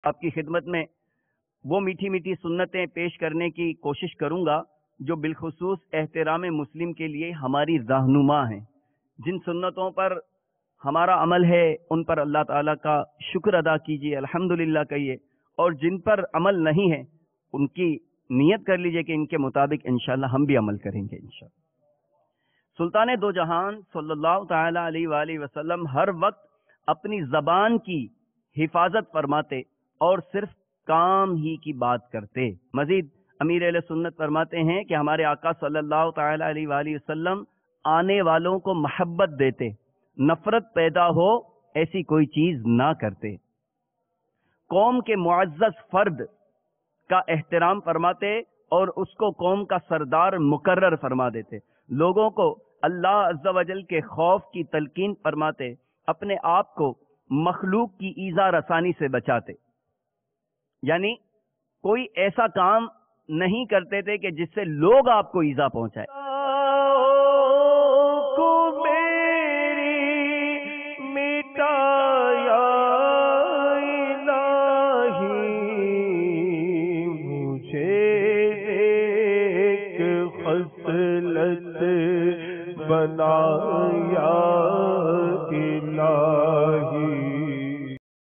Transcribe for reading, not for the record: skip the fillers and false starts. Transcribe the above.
آپ کی خدمت میں وہ میٹھی میٹھی سنتیں پیش کرنے کی کوشش کروں گا جو بالخصوص احترام مسلم کے لیے ہماری رہنما ہیں. جن سنتوں پر ہمارا عمل ہے ان پر اللہ تعالیٰ کا شکر ادا کیجیے، الحمدللہ کہیے، اور جن پر عمل نہیں ہے ان کی نیت کر لیجئے کہ ان کے مطابق انشاءاللہ ہم بھی عمل کریں گے انشاءاللہ. سلطان دو جہان صلی اللہ تعالی علیہ وآلہ وسلم ہر وقت اپنی زبان کی حفاظت فرماتے اور صرف کام ہی کی بات کرتے. مزید امیر اہل سنت فرماتے ہیں کہ ہمارے آقا صلی اللہ تعالی علیہ وآلہ وسلم آنے والوں کو محبت دیتے، نفرت پیدا ہو ایسی کوئی چیز نہ کرتے. قوم کے معزز فرد کا احترام فرماتے اور اس کو قوم کا سردار مقرر فرما دیتے. لوگوں کو اللہ عز و جل کے خوف کی تلقین فرماتے، اپنے آپ کو مخلوق کی ایذا رسانی سے بچاتے. یعنی کوئی ایسا کام نہیں کرتے تھے کہ جس سے لوگ آپ کو ایذا پہنچائے. بنایا الہی